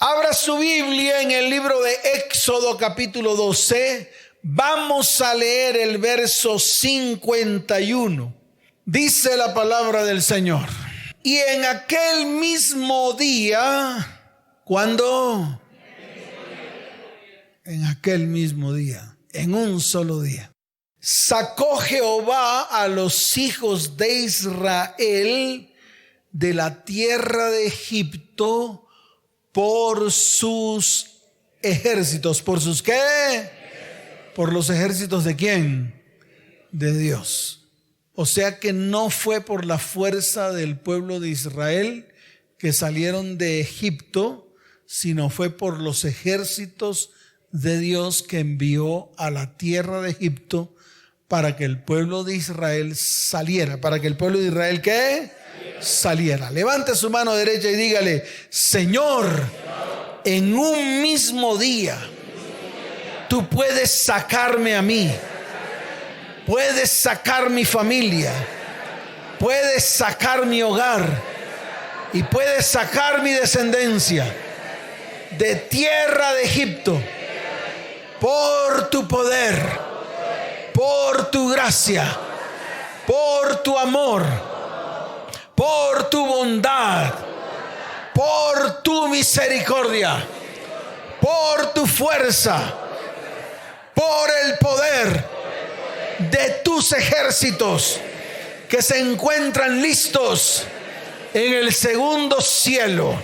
Abra su Biblia en el libro de Éxodo capítulo 12. Vamos a leer el verso 51. Dice la palabra del Señor. Y en aquel mismo día, ¿cuándo? En aquel mismo día, en un solo día, sacó Jehová a los hijos de Israel de la tierra de Egipto por sus ejércitos. ¿Por sus qué? ¿Por los ejércitos de quién? De Dios. O sea que no fue por la fuerza del pueblo de Israel que salieron de Egipto, sino fue por los ejércitos de Dios que envió a la tierra de Egipto para que el pueblo de Israel saliera. ¿Para que el pueblo de Israel qué? Saliera. Levante su mano derecha y dígale: Señor, en un mismo día tú puedes sacarme a mí, puedes sacar mi familia, puedes sacar mi hogar y puedes sacar mi descendencia de tierra de Egipto por tu poder, por tu gracia, por tu amor, por tu bondad, por tu misericordia, por tu fuerza, por el poder de tus ejércitos que se encuentran listos en el segundo cielo,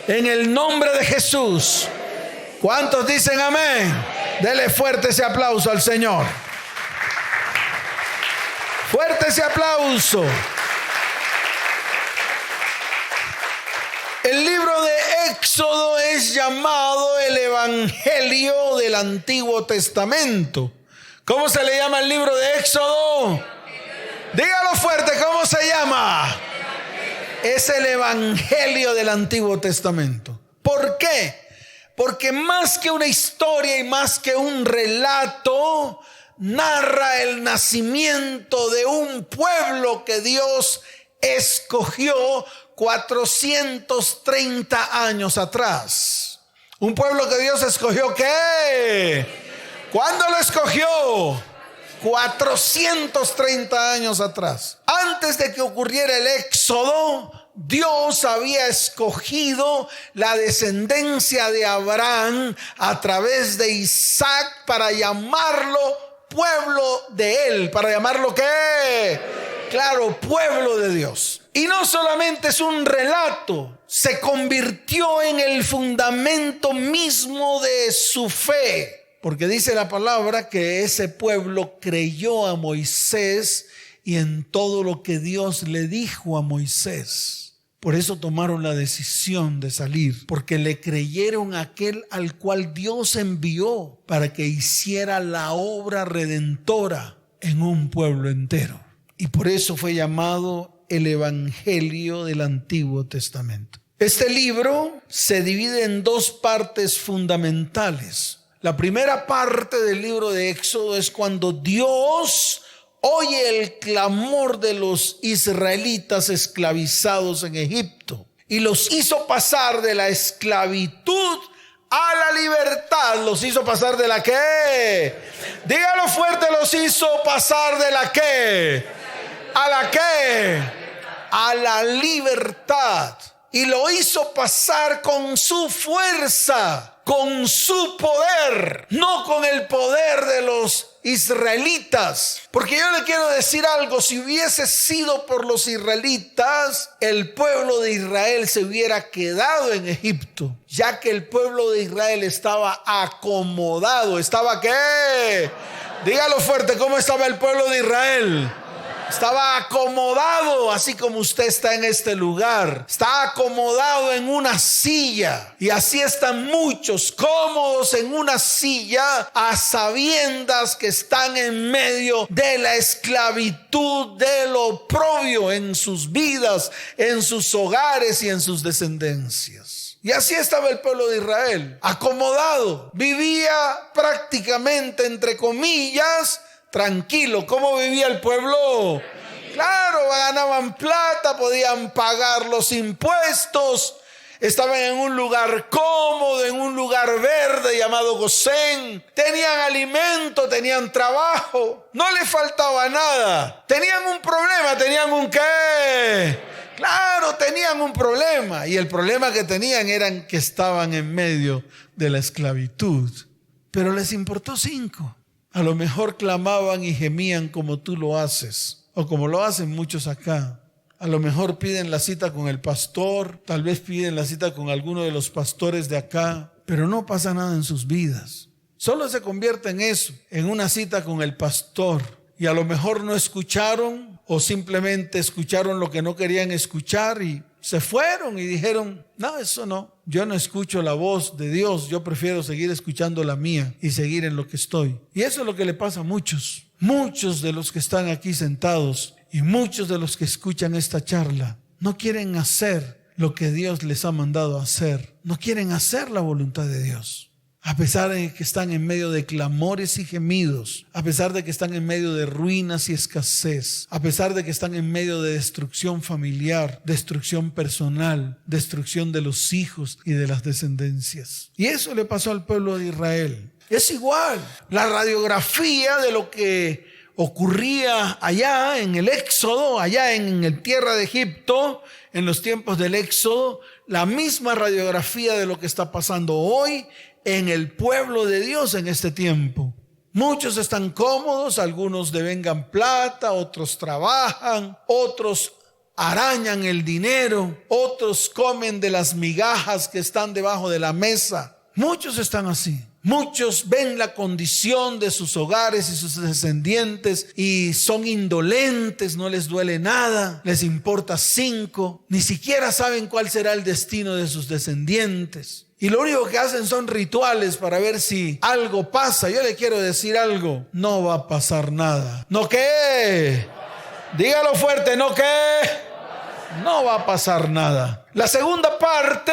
en el nombre de Jesús. ¿Cuántos dicen amén? Dele fuerte ese aplauso al Señor. Fuerte ese aplauso. El libro de Éxodo es llamado el Evangelio del Antiguo Testamento. ¿Cómo se le llama el libro de Éxodo? Dígalo fuerte, ¿cómo se llama? Es el Evangelio del Antiguo Testamento. ¿Por qué? Porque más que una historia y más que un relato, narra el nacimiento de un pueblo que Dios escogió 430 años atrás. Un pueblo que Dios escogió, ¿qué? ¿Cuándo lo escogió? 430 años atrás. Antes de que ocurriera el Éxodo, Dios había escogido la descendencia de Abraham a través de Isaac para llamarlo pueblo de él. ¿Para llamarlo qué? Claro, pueblo de Dios. Y no solamente es un relato, se convirtió en el fundamento mismo de su fe. Porque dice la palabra que ese pueblo creyó a Moisés y en todo lo que Dios le dijo a Moisés. Por eso tomaron la decisión de salir, porque le creyeron a aquel al cual Dios envió para que hiciera la obra redentora en un pueblo entero. Y por eso fue llamado el Evangelio del Antiguo Testamento. Este libro se divide en dos partes fundamentales. La primera parte del libro de Éxodo es cuando Dios oye el clamor de los israelitas esclavizados en Egipto y los hizo pasar de la esclavitud a la libertad. ¿Los hizo pasar de la qué? Dígalo fuerte, los hizo pasar de la qué. ¿A la qué? A la libertad. Y lo hizo pasar con su fuerza, con su poder, no con el poder de los israelitas. Porque yo le quiero decir algo: si hubiese sido por los israelitas, el pueblo de Israel se hubiera quedado en Egipto, ya que el pueblo de Israel estaba acomodado. ¿Estaba qué? Dígalo fuerte, ¿cómo estaba el pueblo de Israel? Estaba acomodado, así como usted está en este lugar. Está acomodado en una silla. Y así están muchos cómodos en una silla, a sabiendas que están en medio de la esclavitud, del oprobio en sus vidas, en sus hogares y en sus descendencias. Y así estaba el pueblo de Israel, acomodado. Vivía prácticamente, entre comillas, tranquilo. ¿Cómo vivía el pueblo? Claro, ganaban plata, podían pagar los impuestos, estaban en un lugar cómodo, en un lugar verde llamado Gosén. Tenían alimento, tenían trabajo, no les faltaba nada. Tenían un problema, tenían un qué. Claro, tenían un problema, y el problema que tenían era que estaban en medio de la esclavitud. Pero les importó 5. A lo mejor clamaban y gemían como tú lo haces, o como lo hacen muchos acá. A lo mejor piden la cita con el pastor, tal vez piden la cita con alguno de los pastores de acá, pero no pasa nada en sus vidas. Solo se convierte en eso, en una cita con el pastor. Y a lo mejor no escucharon, o simplemente escucharon lo que no querían escuchar y se fueron y dijeron, no, eso no. Yo no escucho la voz de Dios, yo prefiero seguir escuchando la mía y seguir en lo que estoy. Y eso es lo que le pasa a muchos. Muchos de los que están aquí sentados y muchos de los que escuchan esta charla no quieren hacer lo que Dios les ha mandado a hacer. No quieren hacer la voluntad de Dios. A pesar de que están en medio de clamores y gemidos, a pesar de que están en medio de ruinas y escasez, a pesar de que están en medio de destrucción familiar, destrucción personal, destrucción de los hijos y de las descendencias. Y eso le pasó al pueblo de Israel. Es igual, la radiografía de lo que ocurría allá en el Éxodo, allá en la tierra de Egipto, en los tiempos del Éxodo, la misma radiografía de lo que está pasando hoy en el pueblo de Dios en este tiempo. Muchos están cómodos, algunos devengan plata, otros trabajan, otros arañan el dinero, otros comen de las migajas que están debajo de la mesa. Muchos están así. Muchos ven la condición de sus hogares y sus descendientes y son indolentes, no les duele nada, les importa 5, ni siquiera saben cuál será el destino de sus descendientes. Y lo único que hacen son rituales para ver si algo pasa. Yo le quiero decir algo, no va a pasar nada. ¿No qué? Dígalo fuerte, ¿no qué? No va a pasar nada. La segunda parte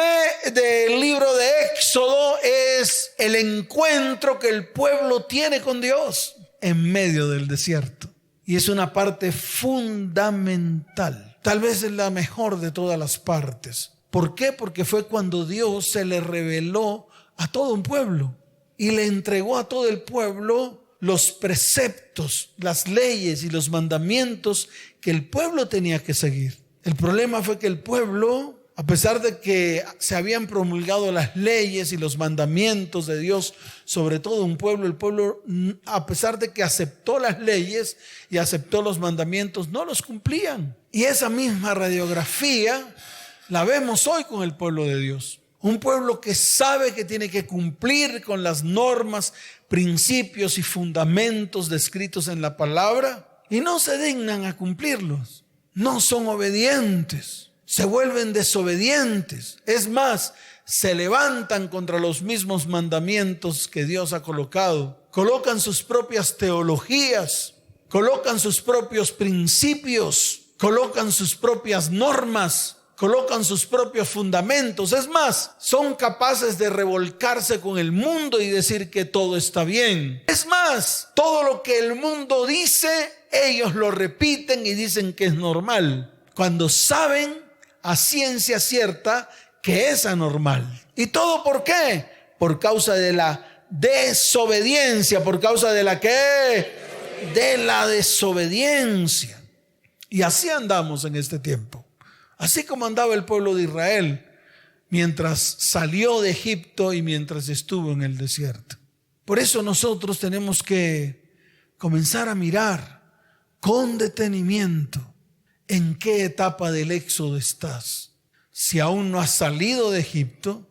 del libro de Éxodo es el encuentro que el pueblo tiene con Dios en medio del desierto. Y es una parte fundamental. Tal vez es la mejor de todas las partes. ¿Por qué? Porque fue cuando Dios se le reveló a todo un pueblo y le entregó a todo el pueblo los preceptos, las leyes y los mandamientos que el pueblo tenía que seguir. El problema fue que el pueblo, a pesar de que se habían promulgado las leyes y los mandamientos de Dios sobre todo un pueblo, el pueblo, a pesar de que aceptó las leyes y aceptó los mandamientos, no los cumplían. Y esa misma radiografía la vemos hoy con el pueblo de Dios. Un pueblo que sabe que tiene que cumplir con las normas, principios y fundamentos descritos en la palabra y no se dignan a cumplirlos. No son obedientes, se vuelven desobedientes. Es más, se levantan contra los mismos mandamientos que Dios ha colocado. Colocan sus propias teologías, colocan sus propios principios, colocan sus propias normas, colocan sus propios fundamentos. Es más, son capaces de revolcarse con el mundo y decir que todo está bien. Es más, todo lo que el mundo dice, ellos lo repiten y dicen que es normal, cuando saben a ciencia cierta que es anormal. ¿Y todo por qué? Por causa de la desobediencia. ¿Por causa de la qué? De la desobediencia. Y así andamos en este tiempo. Así como andaba el pueblo de Israel mientras salió de Egipto y mientras estuvo en el desierto. Por eso nosotros tenemos que comenzar a mirar con detenimiento en qué etapa del éxodo estás. Si aún no has salido de Egipto,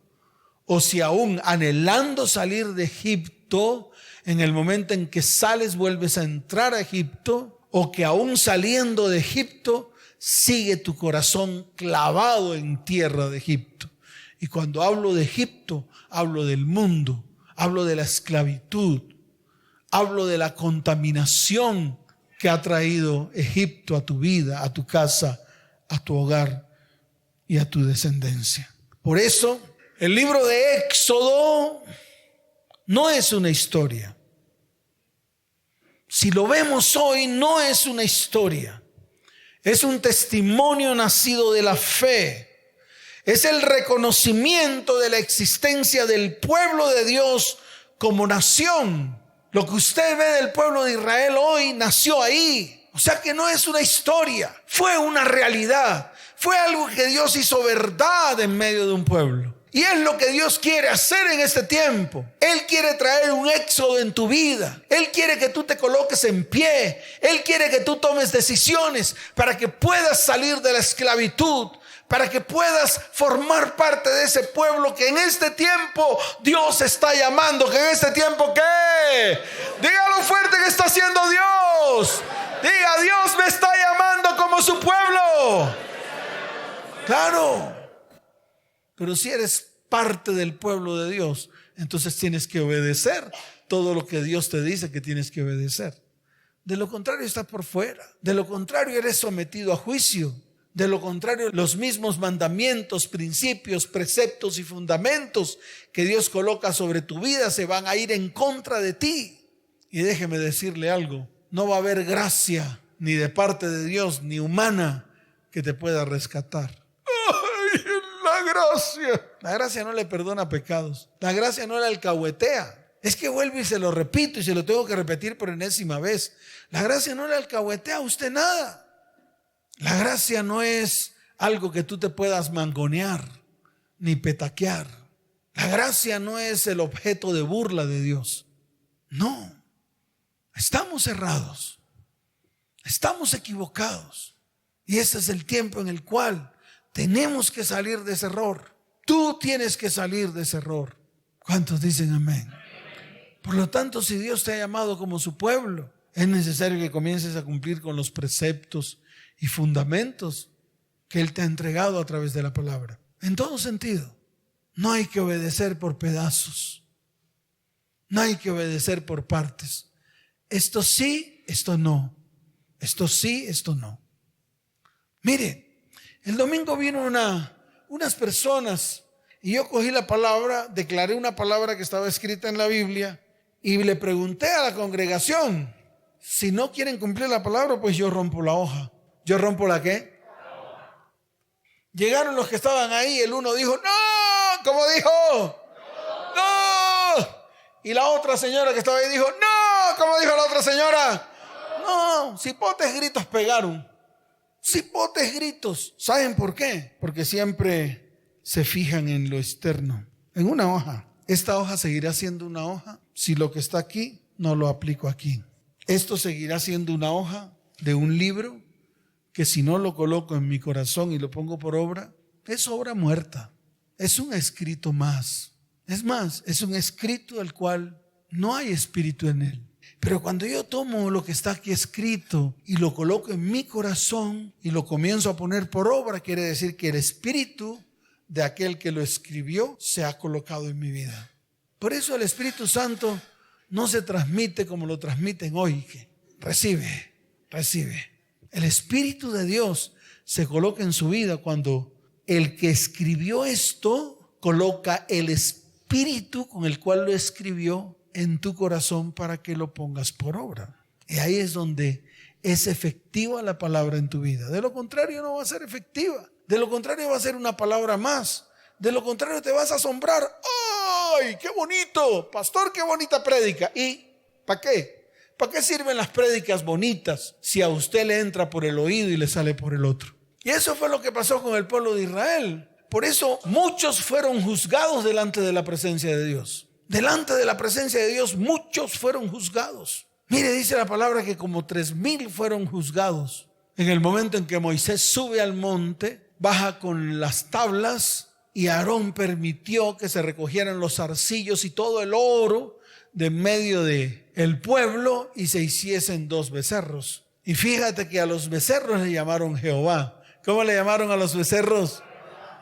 o si aún anhelando salir de Egipto, en el momento en que sales vuelves a entrar a Egipto, o que aún saliendo de Egipto sigue tu corazón clavado en tierra de Egipto. Y cuando hablo de Egipto, hablo del mundo, hablo de la esclavitud, hablo de la contaminación que ha traído Egipto a tu vida, a tu casa, a tu hogar y a tu descendencia. Por eso, el libro de Éxodo no es una historia. Si lo vemos hoy, no es una historia. Es un testimonio nacido de la fe. Es el reconocimiento de la existencia del pueblo de Dios como nación. Lo que usted ve del pueblo de Israel hoy nació ahí. O sea que no es una historia, fue una realidad. Fue algo que Dios hizo verdad en medio de un pueblo. Y es lo que Dios quiere hacer en este tiempo. Él quiere traer un éxodo en tu vida. Él quiere que tú te coloques en pie. Él quiere que tú tomes decisiones para que puedas salir de la esclavitud, para que puedas formar parte de ese pueblo que en este tiempo Dios está llamando. ¿Que en este tiempo qué? Dígalo fuerte que está haciendo Dios. Diga: Dios me está llamando como su pueblo. Claro. Pero si eres parte del pueblo de Dios, entonces tienes que obedecer todo lo que Dios te dice que tienes que obedecer. De lo contrario estás por fuera. De lo contrario eres sometido a juicio. De lo contrario, los mismos mandamientos, principios, preceptos y fundamentos que Dios coloca sobre tu vida se van a ir en contra de ti. Y déjeme decirle algo: no va a haber gracia ni de parte de Dios ni humana que te pueda rescatar. La gracia no le perdona pecados. La gracia no le alcahuetea. Es que vuelvo y se lo repito y se lo tengo que repetir por enésima vez. La gracia no le alcahuetea a usted nada. La gracia no es algo que tú te puedas mangonear ni petaquear. La gracia no es el objeto de burla de Dios. No. Estamos errados. Estamos equivocados. Y ese es el tiempo en el cual tenemos que salir de ese error. Tú tienes que salir de ese error. ¿Cuántos dicen amén? Por lo tanto, si Dios te ha llamado como su pueblo, es necesario que comiences a cumplir con los preceptos y fundamentos que Él te ha entregado a través de la palabra. En todo sentido. No hay que obedecer por pedazos. No hay que obedecer por partes. Esto sí, esto no. Esto sí, esto no. Mire, el domingo vino unas personas y yo cogí la palabra, declaré una palabra que estaba escrita en la Biblia y le pregunté a la congregación: si no quieren cumplir la palabra, pues yo rompo la hoja. ¿Yo rompo la qué? Llegaron los que estaban ahí, el uno dijo: ¡no! ¿Cómo dijo? ¡No! Y la otra señora que estaba ahí dijo: ¡no! ¿Cómo dijo la otra señora? No, cipotes gritos pegaron. Cipotes gritos. ¿Saben por qué? Porque siempre se fijan en lo externo, en una hoja. Esta hoja seguirá siendo una hoja si lo que está aquí no lo aplico aquí. Esto seguirá siendo una hoja de un libro que si no lo coloco en mi corazón y lo pongo por obra, es obra muerta. Es un escrito más. Es más, es un escrito al cual no hay espíritu en él. Pero cuando yo tomo lo que está aquí escrito y lo coloco en mi corazón y lo comienzo a poner por obra, quiere decir que el espíritu de aquel que lo escribió se ha colocado en mi vida. Por eso el Espíritu Santo no se transmite como lo transmiten hoy, que recibe. El Espíritu de Dios se coloca en su vida cuando el que escribió esto coloca el espíritu con el cual lo escribió en tu corazón para que lo pongas por obra. Y ahí es donde es efectiva la palabra en tu vida. De lo contrario no va a ser efectiva. De lo contrario va a ser una palabra más. De lo contrario te vas a asombrar. ¡Ay, qué bonito! Pastor, qué bonita prédica. ¿Y para qué? ¿Para qué sirven las prédicas bonitas si a usted le entra por el oído y le sale por el otro? Y eso fue lo que pasó con el pueblo de Israel. Por eso muchos fueron juzgados delante de la presencia de Dios. Delante de la presencia de Dios muchos fueron juzgados. Mire, dice la palabra que como 3,000 fueron juzgados. En el momento en que Moisés sube al monte, baja con las tablas y Aarón permitió que se recogieran los zarcillos y todo el oro de en medio del pueblo y se hiciesen 2 becerros. Y fíjate que a los becerros le llamaron Jehová. ¿Cómo le llamaron a los becerros?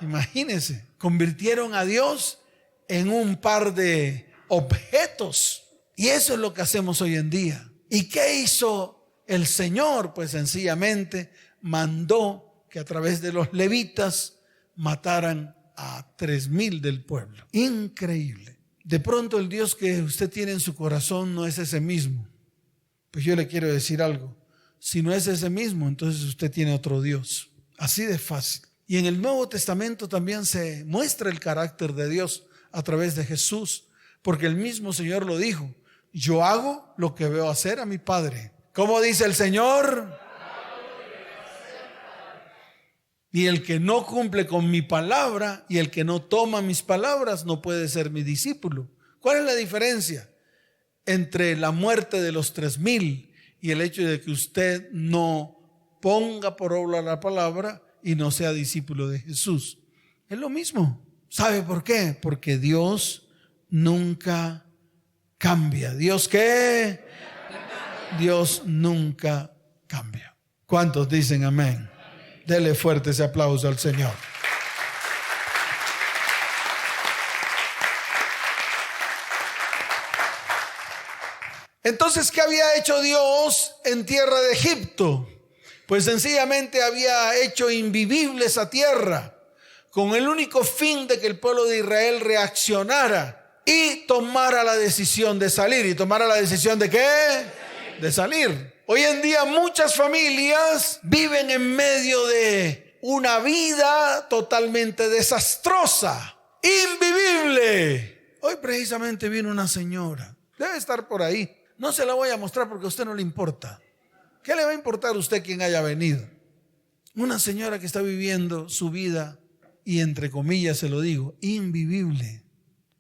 Imagínense, convirtieron a Dios en un par de objetos. Y eso es lo que hacemos hoy en día. ¿Y qué hizo el Señor? Pues sencillamente mandó que a través de los levitas mataran a 3,000 del pueblo. Increíble. De pronto el Dios que usted tiene en su corazón no es ese mismo. Pues yo le quiero decir algo. Si no es ese mismo, entonces usted tiene otro Dios. Así de fácil. Y en el Nuevo Testamento también se muestra el carácter de Dios a través de Jesús, porque el mismo Señor lo dijo: yo hago lo que veo hacer a mi Padre. ¿Cómo dice el Señor? Y el que no cumple con mi palabra y el que no toma mis palabras no puede ser mi discípulo. ¿Cuál es la diferencia entre la muerte de los 3,000 y el hecho de que usted no ponga por obra la palabra y no sea discípulo de Jesús? Es lo mismo. ¿Sabe por qué? Porque Dios nunca cambia. ¿Dios qué? Dios nunca cambia. ¿Cuántos dicen amén? Dele fuerte ese aplauso al Señor. Entonces, ¿qué había hecho Dios en tierra de Egipto? Pues sencillamente había hecho invivible esa tierra, con el único fin de que el pueblo de Israel reaccionara y tomara la decisión de salir. ¿Y tomara la decisión de qué? De salir. Hoy en día muchas familias viven en medio de una vida totalmente desastrosa, invivible. Hoy precisamente vino una señora, debe estar por ahí. No se la voy a mostrar porque a usted no le importa. ¿Qué le va a importar a usted quien haya venido? Una señora que está viviendo su vida, y entre comillas se lo digo, invivible.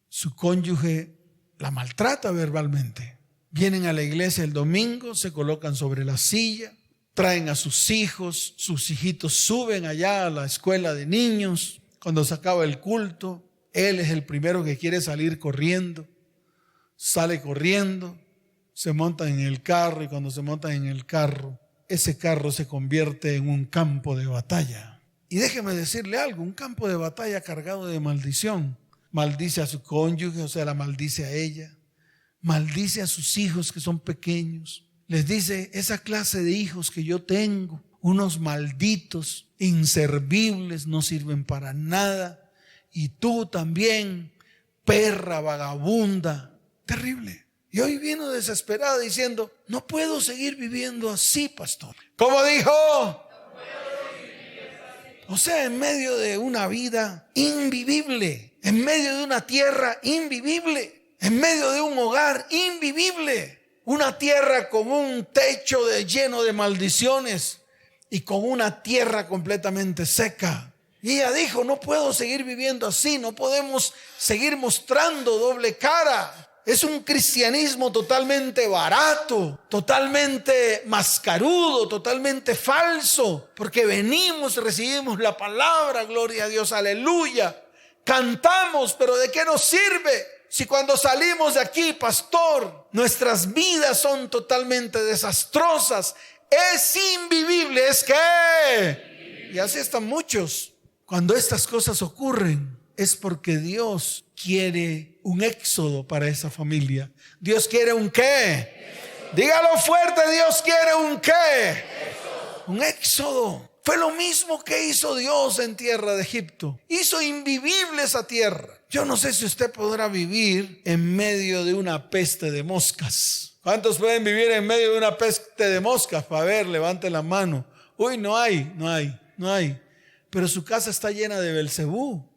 Su cónyuge la maltrata verbalmente. Vienen a la iglesia el domingo, se colocan sobre la silla, traen a sus hijos, sus hijitos suben allá a la escuela de niños. Cuando se acaba el culto, él es el primero que quiere salir corriendo. Sale corriendo, se montan en el carro, y cuando se montan en el carro, ese carro se convierte en un campo de batalla. Y déjeme decirle algo, un campo de batalla cargado de maldición. Maldice a su cónyuge, o sea, la maldice a ella. Maldice a sus hijos que son pequeños. Les dice: esa clase de hijos que yo tengo, unos malditos, inservibles, no sirven para nada. Y tú también, perra vagabunda. Terrible. Y hoy vino desesperada diciendo: no puedo seguir viviendo así, pastor. ¿Cómo dijo? O sea, en medio de una vida invivible, en medio de una tierra invivible, en medio de un hogar invivible, una tierra con un techo lleno de maldiciones y con una tierra completamente seca. Y ella dijo: no puedo seguir viviendo así, no podemos seguir mostrando doble cara. Es un cristianismo totalmente barato, totalmente mascarudo, totalmente falso, porque venimos, recibimos la palabra, gloria a Dios, aleluya, cantamos, pero ¿de qué nos sirve si cuando salimos de aquí, pastor, nuestras vidas son totalmente desastrosas? Es invivible, ¿es qué? Y así están muchos. Cuando estas cosas ocurren, es porque Dios quiere un éxodo para esa familia. Dios quiere un qué. Dígalo fuerte: Dios quiere un qué. Un éxodo. Fue lo mismo que hizo Dios en tierra de Egipto. Hizo invivible esa tierra. Yo no sé si usted podrá vivir en medio de una peste de moscas. ¿Cuántos pueden vivir en medio de una peste de moscas? Para ver, levante la mano. Uy, no hay. Pero su casa está llena de Belcebú.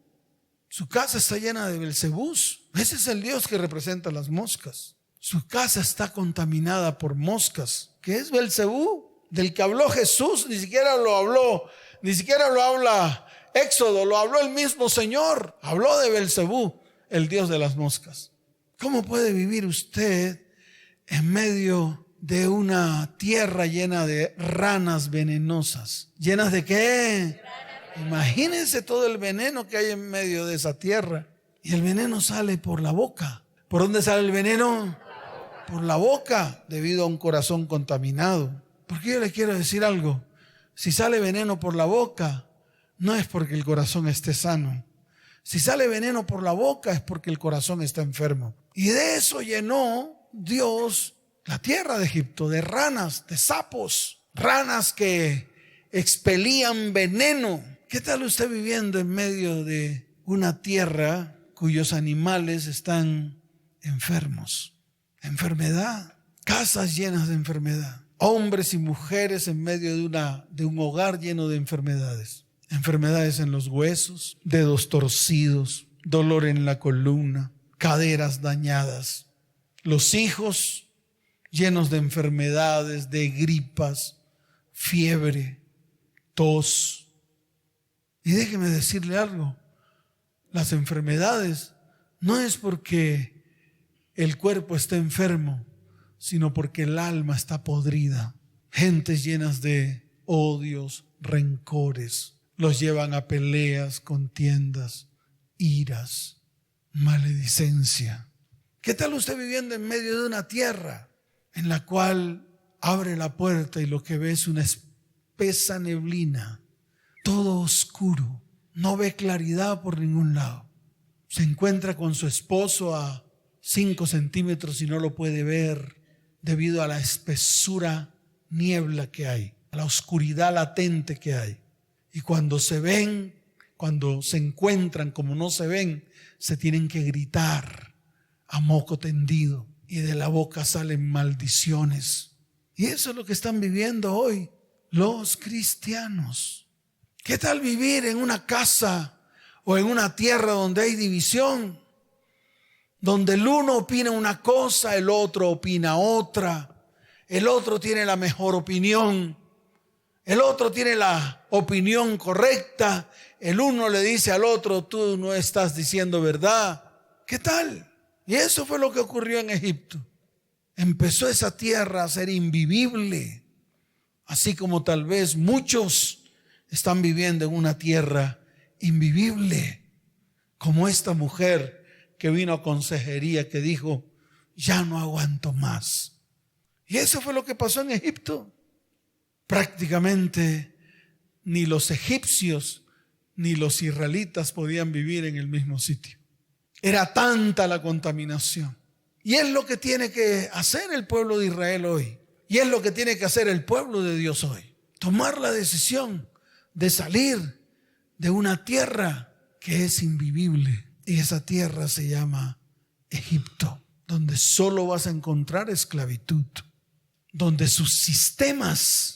Su casa está llena de Belcebús. Ese es el Dios que representa las moscas. Su casa está contaminada por moscas. ¿Qué es Belcebú? Del que habló Jesús, ni siquiera lo habla Éxodo, lo habló el mismo Señor. Habló de Belcebú, el Dios de las moscas. ¿Cómo puede vivir usted en medio de una tierra llena de ranas venenosas? ¿Llenas de qué? Imagínense todo el veneno que hay en medio de esa tierra. Y el veneno sale por la boca. ¿Por dónde sale el veneno? Por la boca, debido a un corazón contaminado. Porque yo le quiero decir algo: si sale veneno por la boca, no es porque el corazón esté sano. Si sale veneno por la boca, es porque el corazón está enfermo. Y de eso llenó Dios la tierra de Egipto, de ranas, de sapos, ranas que expelían veneno. ¿Qué tal usted viviendo en medio de una tierra cuyos animales están enfermos? Enfermedad, casas llenas de enfermedad, hombres y mujeres en medio de un hogar lleno de enfermedades. enfermedades en los huesos, dedos torcidos, dolor en la columna, caderas dañadas. Los hijos llenos de enfermedades, de gripas, fiebre, tos. Y déjeme decirle algo, las enfermedades no es porque el cuerpo está enfermo, sino porque el alma está podrida. Gentes llenas de odios, rencores, los llevan a peleas, contiendas, iras, maledicencia. ¿Qué tal usted viviendo en medio de una tierra en la cual abre la puerta y lo que ve es una espesa neblina, todo oscuro, no ve claridad por ningún lado? Se encuentra con su esposo a 5 centímetros y no lo puede ver debido a la espesura niebla que hay, a la oscuridad latente que hay. Y cuando se ven, cuando se encuentran como no se ven, se tienen que gritar a moco tendido y de la boca salen maldiciones. Y eso es lo que están viviendo hoy los cristianos. ¿Qué tal vivir en una casa o en una tierra donde hay división? Donde el uno opina una cosa, el otro opina otra. El otro tiene la mejor opinión. El otro tiene la opinión correcta. El uno le dice al otro, tú no estás diciendo verdad. ¿Qué tal? Y eso fue lo que ocurrió en Egipto. Empezó esa tierra a ser invivible. Así como tal vez muchos están viviendo en una tierra invivible. Como esta mujer que vino a consejería que dijo, ya no aguanto más. Y eso fue lo que pasó en Egipto. Prácticamente ni los egipcios ni los israelitas podían vivir en el mismo sitio. Era tanta la contaminación. Y es lo que tiene que hacer el pueblo de Israel hoy. Y es lo que tiene que hacer el pueblo de Dios hoy. Tomar la decisión de salir de una tierra que es invivible. Y esa tierra se llama Egipto, donde solo vas a encontrar esclavitud, donde sus sistemas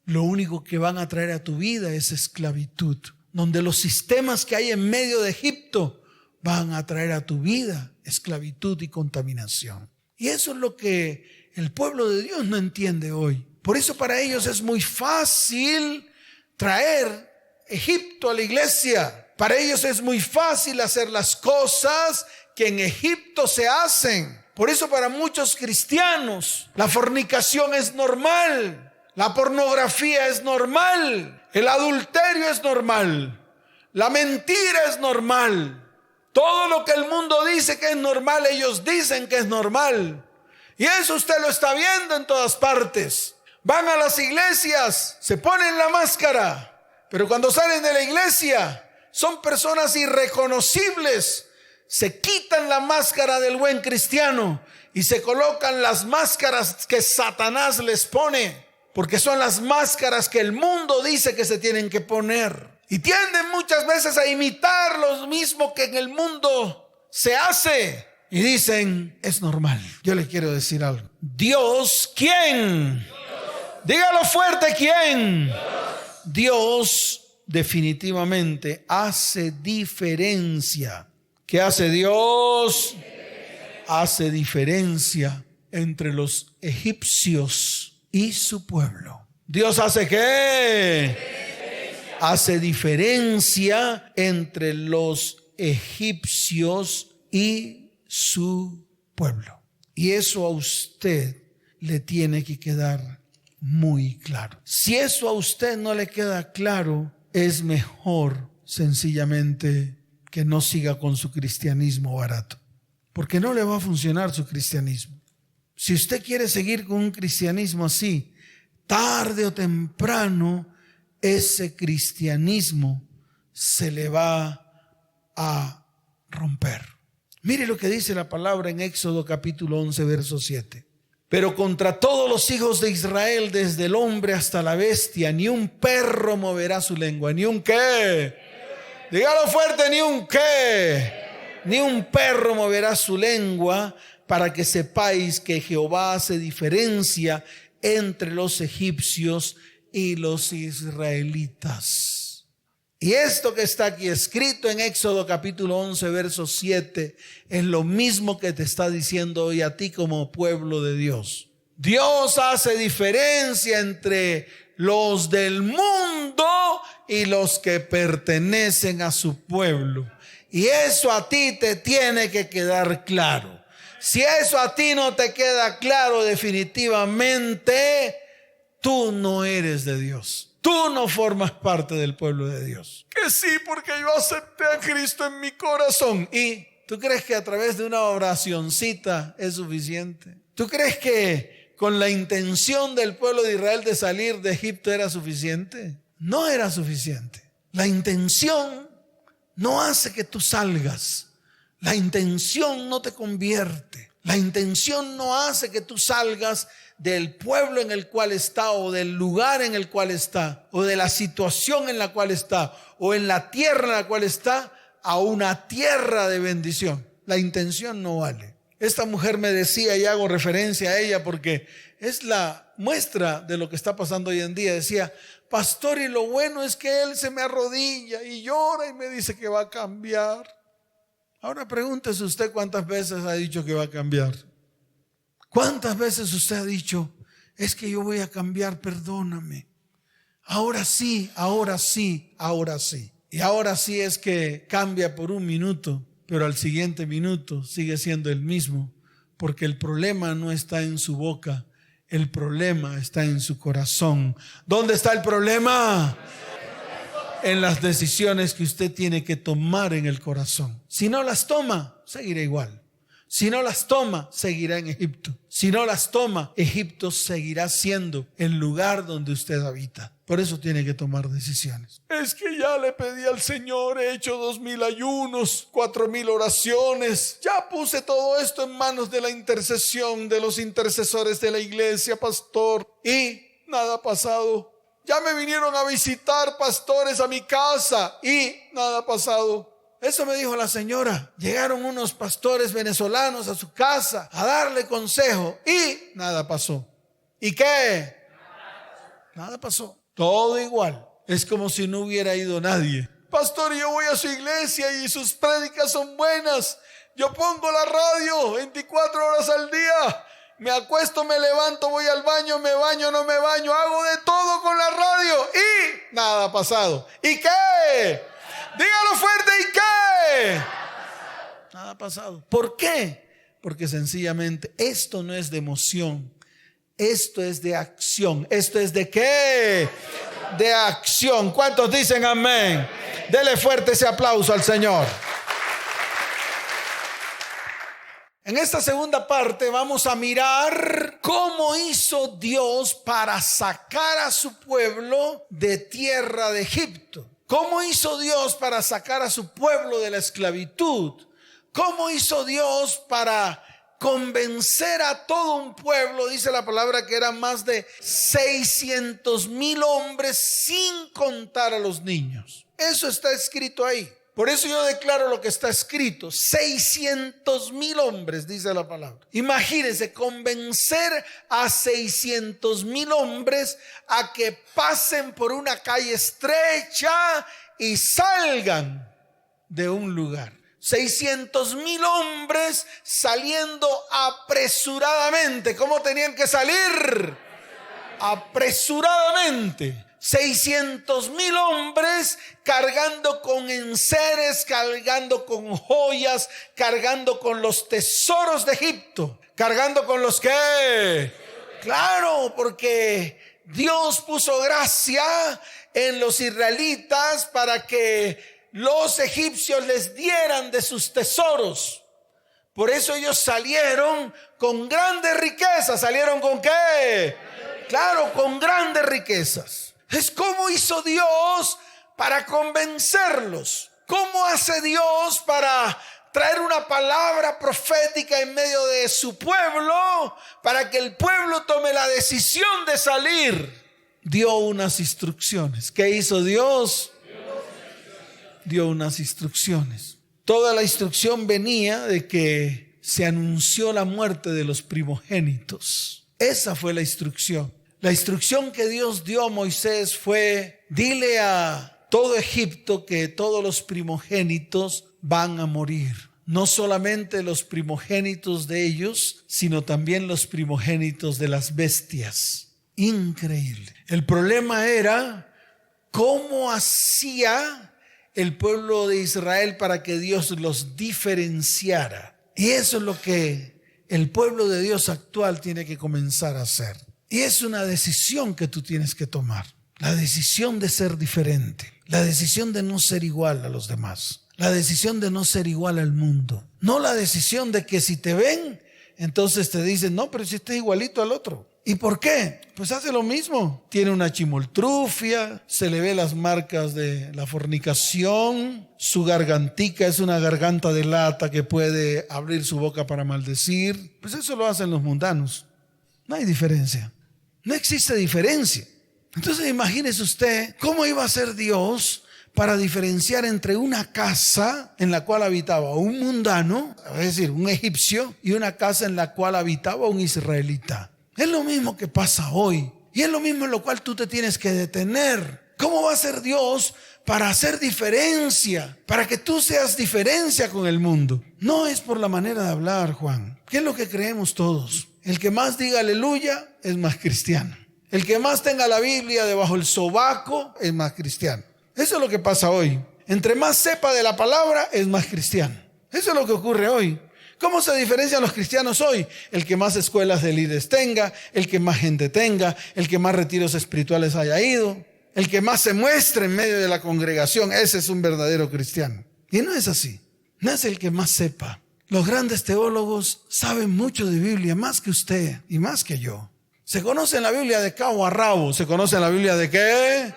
lo único que van a traer a tu vida es esclavitud, donde los sistemas que hay en medio de Egipto van a traer a tu vida esclavitud y contaminación. Y eso es lo que el pueblo de Dios no entiende hoy. Por eso para ellos es muy fácil traer Egipto a la iglesia. Para ellos es muy fácil hacer las cosas que en Egipto se hacen. Por eso para muchos cristianos la fornicación es normal, la pornografía es normal, el adulterio es normal, la mentira es normal. Todo lo que el mundo dice que es normal, ellos dicen que es normal. Y eso usted lo está viendo en todas partes. Van a las iglesias, se ponen la máscara, pero cuando salen de la iglesia son personas irreconocibles. Se quitan la máscara del buen cristiano y se colocan las máscaras que Satanás les pone, porque son las máscaras que el mundo dice que se tienen que poner. Y tienden muchas veces a imitar lo mismo que en el mundo se hace. Y dicen, es normal. Yo le quiero decir algo. Dios, ¿quién? Dios. Dígalo fuerte, ¿quién? Dios definitivamente hace diferencia. ¿Qué hace Dios? Hace diferencia entre los egipcios y su pueblo. ¿Dios hace qué? Hace diferencia entre los egipcios y su pueblo. Y eso a usted le tiene que quedar muy claro. Si eso a usted no le queda claro, es mejor sencillamente que no siga con su cristianismo barato, porque no le va a funcionar su cristianismo. Si usted quiere seguir con un cristianismo así, tarde o temprano ese cristianismo se le va a romper. Mire lo que dice la palabra en Éxodo capítulo 11 verso 7. Pero contra todos los hijos de Israel, desde el hombre hasta la bestia, ni un perro moverá su lengua. ¿Ni un qué? Dígalo fuerte, ni un qué. Ni un perro moverá su lengua, para que sepáis que Jehová hace diferencia entre los egipcios y los israelitas. Y esto que está aquí escrito en Éxodo capítulo 11, verso 7, es lo mismo que te está diciendo hoy a ti como pueblo de Dios. Dios hace diferencia entre los del mundo y los que pertenecen a su pueblo. Y eso a ti te tiene que quedar claro. Si eso a ti no te queda claro, definitivamente tú no eres de Dios. Tú no formas parte del pueblo de Dios. Que sí, porque yo acepté a Cristo en mi corazón. ¿Y tú crees que a través de una oracioncita es suficiente? ¿Tú crees que con la intención del pueblo de Israel de salir de Egipto era suficiente? No era suficiente. La intención no hace que tú salgas. La intención no te convierte. La intención no hace que tú salgas del pueblo en el cual está, o del lugar en el cual está, o de la situación en la cual está, o en la tierra en la cual está, a una tierra de bendición. La intención no vale. Esta mujer me decía, y hago referencia a ella porque es la muestra de lo que está pasando hoy en día. Decía: pastor, y lo bueno es que él se me arrodilla y llora y me dice que va a cambiar. Ahora pregúntese usted cuántas veces ha dicho que va a cambiar. ¿Cuántas veces usted ha dicho: es que yo voy a cambiar, perdóname? Ahora sí, ahora sí, ahora sí. Y ahora sí es que cambia por un minuto, pero al siguiente minuto sigue siendo el mismo, porque el problema no está en su boca, el problema está en su corazón. ¿Dónde está el problema? En las decisiones que usted tiene que tomar en el corazón. Si no las toma, seguirá igual. Si no las toma, seguirá en Egipto. Si no las toma, Egipto seguirá siendo el lugar donde usted habita. Por eso tiene que tomar decisiones. Es que ya le pedí al Señor, he hecho 2000 ayunos, 4000 oraciones. Ya puse todo esto en manos de la intercesión de los intercesores de la iglesia, pastor. Y nada ha pasado. Ya me vinieron a visitar pastores a mi casa y nada ha pasado. Eso me dijo la señora. Llegaron unos pastores venezolanos a su casa a darle consejo y nada pasó. ¿Y qué? Nada pasó. Todo igual. Es como si no hubiera ido nadie. Pastor, yo voy a su iglesia y sus prédicas son buenas. Yo pongo la radio 24 horas al día. Me acuesto, me levanto, voy al baño, me baño, no me baño. Hago de todo con la radio y nada ha pasado. ¿Y qué? Dígalo fuerte, ¿y qué? Nada ha pasado. ¿Por qué? Porque sencillamente esto no es de emoción. Esto es de acción. ¿Esto es de qué? De acción. ¿Cuántos dicen amén? Dele fuerte ese aplauso al Señor. En esta segunda parte vamos a mirar cómo hizo Dios para sacar a su pueblo de tierra de Egipto. ¿Cómo hizo Dios para sacar a su pueblo de la esclavitud? ¿Cómo hizo Dios para convencer a todo un pueblo? Dice la palabra que eran más de 600,000 hombres, sin contar a los niños. Eso está escrito ahí. Por eso yo declaro lo que está escrito. 600,000 hombres, dice la palabra. Imagínense, convencer a 600,000 hombres a que pasen por una calle estrecha y salgan de un lugar. 600,000 hombres saliendo apresuradamente. ¿Cómo tenían que salir? Apresuradamente. 600,000 hombres cargando con enseres, cargando con joyas, cargando con los tesoros de Egipto. ¿Cargando con los qué? Claro, porque Dios puso gracia en los israelitas para que los egipcios les dieran de sus tesoros. Por eso ellos salieron con grandes riquezas. ¿Salieron con qué? Claro, con grandes riquezas. Es como hizo Dios para convencerlos. ¿Cómo hace Dios para traer una palabra profética en medio de su pueblo para que el pueblo tome la decisión de salir? Dio unas instrucciones. ¿Qué hizo Dios? Dio unas instrucciones. Toda la instrucción venía de que se anunció la muerte de los primogénitos. Esa fue la instrucción. La instrucción que Dios dio a Moisés fue: dile a todo Egipto que todos los primogénitos van a morir. No solamente los primogénitos de ellos, sino también los primogénitos de las bestias. Increíble. El problema era cómo hacía el pueblo de Israel para que Dios los diferenciara. Y eso es lo que el pueblo de Dios actual tiene que comenzar a hacer. Y es una decisión que tú tienes que tomar. La decisión de ser diferente. La decisión de no ser igual a los demás. La decisión de no ser igual al mundo. No la decisión de que si te ven, entonces te dicen, no, pero si estás igualito al otro. ¿Y por qué? Pues hace lo mismo. Tiene una chimoltrufia, se le ve las marcas de la fornicación, su gargantica es una garganta de lata que puede abrir su boca para maldecir. Pues eso lo hacen los mundanos. No hay diferencia. No existe diferencia. Entonces imagínese usted cómo iba a ser Dios para diferenciar entre una casa en la cual habitaba un mundano, es decir, un egipcio, y una casa en la cual habitaba un israelita. Es lo mismo que pasa hoy. Y es lo mismo en lo cual tú te tienes que detener. ¿Cómo va a ser Dios para hacer diferencia? Para que tú seas diferencia con el mundo. No es por la manera de hablar, Juan. ¿Qué es lo que creemos todos? El que más diga aleluya es más cristiano. El que más tenga la Biblia debajo del sobaco es más cristiano. Eso es lo que pasa hoy. Entre más sepa de la palabra es más cristiano. Eso es lo que ocurre hoy. ¿Cómo se diferencian los cristianos hoy? El que más escuelas de líderes tenga, el que más gente tenga, el que más retiros espirituales haya ido, el que más se muestre en medio de la congregación. Ese es un verdadero cristiano. Y no es así. No es el que más sepa. Los grandes teólogos saben mucho de Biblia, más que usted y más que yo. Se conoce la Biblia de cabo a rabo. ¿Se conoce la Biblia de qué?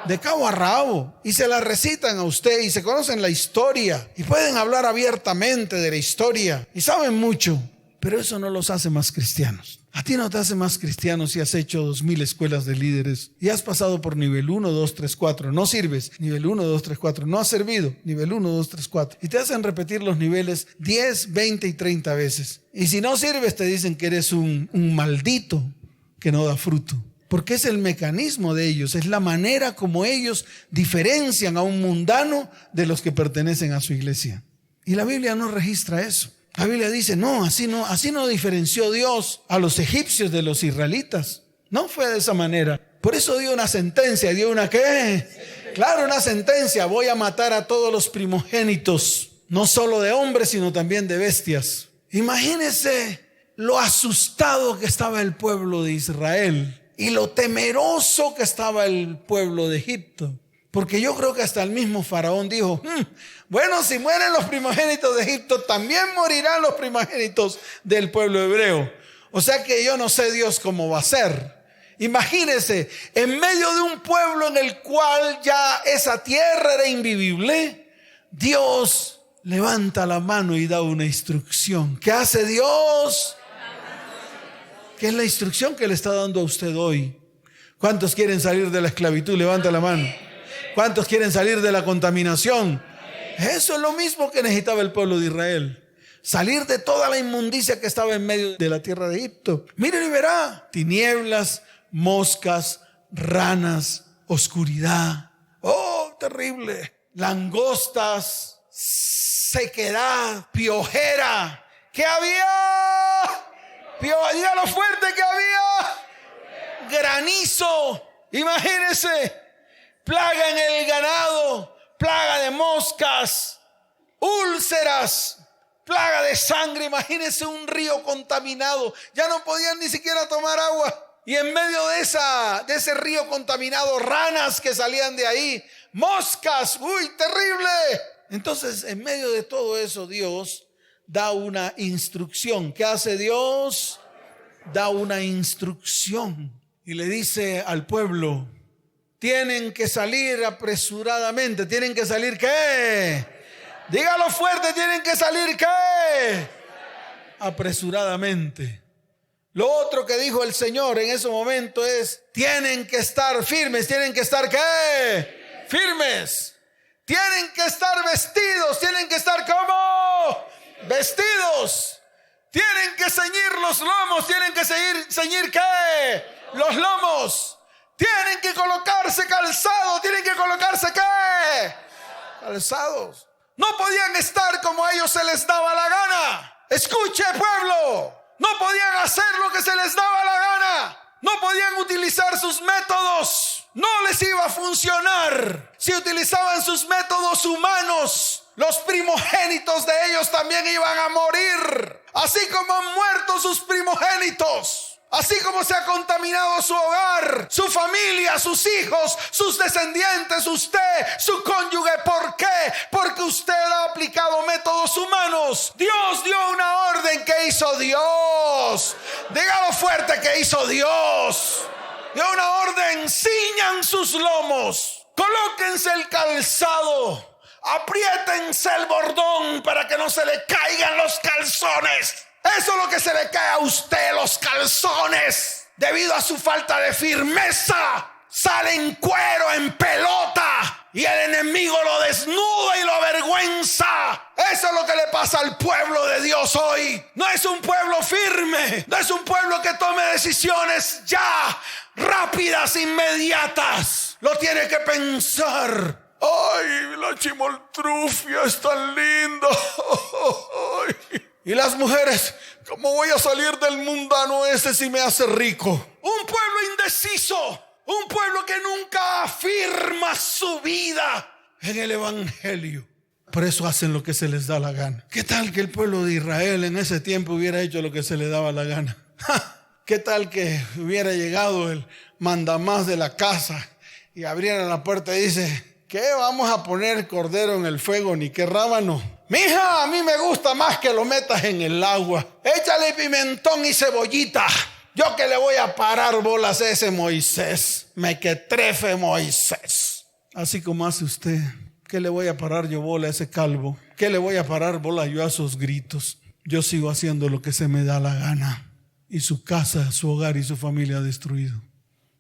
De cabo a rabo. Y se la recitan a usted y se conocen la historia. Y pueden hablar abiertamente de la historia. Y saben mucho. Pero eso no los hace más cristianos. A ti no te hace más cristiano si has hecho 2000 escuelas de líderes. Y has pasado por nivel 1, 2, 3, 4. No sirves. Nivel 1, 2, 3, 4. No has servido. Nivel 1, 2, 3, 4. Y te hacen repetir los niveles 10, 20 y 30 veces. Y si no sirves te dicen que eres un maldito que no da fruto. Porque es el mecanismo de ellos, es la manera como ellos diferencian a un mundano de los que pertenecen a su iglesia. Y la Biblia no registra eso. La Biblia dice, no, así no diferenció Dios a los egipcios de los israelitas. No fue de esa manera. Por eso dio una sentencia. ¿Dio una qué? Claro, una sentencia. Voy a matar a todos los primogénitos, no solo de hombres, sino también de bestias. Imagínense lo asustado que estaba el pueblo de Israel y lo temeroso que estaba el pueblo de Egipto. Porque yo creo que hasta el mismo faraón dijo, bueno, si mueren los primogénitos de Egipto, también morirán los primogénitos del pueblo hebreo. O sea que yo no sé Dios cómo va a ser. Imagínense, en medio de un pueblo en el cual ya esa tierra era invivible, Dios levanta la mano y da una instrucción. ¿Qué hace Dios? ¿Qué es la instrucción que le está dando a usted hoy? ¿Cuántos quieren salir de la esclavitud? Levanta la mano. ¿Cuántos quieren salir de la contaminación? Eso es lo mismo que necesitaba el pueblo de Israel. Salir de toda la inmundicia que estaba en medio de la tierra de Egipto. Mire y verá. Tinieblas, moscas, ranas, oscuridad. ¡Oh, terrible! Langostas, sequedad, piojera. ¿Qué había? Dígalo fuerte, que había granizo. Imagínense, plaga en el ganado, plaga de moscas, úlceras, plaga de sangre. Imagínense un río contaminado. Ya no podían ni siquiera tomar agua. Y en medio de ese río contaminado, ranas que salían de ahí, moscas. ¡Uy, terrible! Entonces, en medio de todo eso, Dios da una instrucción. ¿Qué hace Dios? Da una instrucción y le dice al pueblo, tienen que salir apresuradamente. ¿Tienen que salir qué? Dígalo fuerte, ¿tienen que salir qué? Apresuradamente. Lo otro que dijo el Señor en ese momento es, tienen que estar firmes. ¿Tienen que estar qué? Firmes. Tienen que estar vestidos. ¿Tienen que estar cómo? Vestidos. Tienen que ceñir los lomos. ¿Tienen que ceñir qué? Los lomos. Tienen que colocarse calzados. ¿Tienen que colocarse qué? Calzados. No podían estar como a ellos se les daba la gana. Escuche, pueblo. No podían hacer lo que se les daba la gana. No podían utilizar sus métodos. No les iba a funcionar. Si utilizaban sus métodos humanos, los primogénitos de ellos también iban a morir. Así como han muerto sus primogénitos. Así como se ha contaminado su hogar, su familia, sus hijos, sus descendientes, usted, su cónyuge. ¿Por qué? Porque usted ha aplicado métodos humanos. Dios dio una orden. ¿Qué hizo Dios? Dígalo fuerte, ¿qué hizo Dios? Dio una orden: ciñan sus lomos, colóquense el calzado, apriétense el bordón para que no se le caigan los calzones. Eso es lo que se le cae a usted, los calzones, debido a su falta de firmeza. Sale en cuero, en pelota, y el enemigo lo desnuda y lo avergüenza. Eso es lo que le pasa al pueblo de Dios hoy. No es un pueblo firme, no es un pueblo que tome decisiones ya, rápidas, inmediatas. Lo tiene que pensar. Ay, la chimoltrufia es tan linda. Y las mujeres, ¿cómo voy a salir del mundano ese si me hace rico? Un pueblo indeciso, un pueblo que nunca afirma su vida en el evangelio. Por eso hacen lo que se les da la gana. ¿Qué tal que el pueblo de Israel en ese tiempo hubiera hecho lo que se le daba la gana? ¿Qué tal que hubiera llegado el mandamás de la casa y abriera la puerta y dice: ¿qué vamos a poner cordero en el fuego ni qué rábano? Mija, a mí me gusta más que lo metas en el agua. Échale pimentón y cebollita. Yo que le voy a parar bolas a ese Moisés. Me que trefe Moisés. Así como hace usted. ¿Qué le voy a parar yo bola a ese calvo? ¿Qué le voy a parar bola yo a sus gritos? Yo sigo haciendo lo que se me da la gana. Y su casa, su hogar y su familia destruido.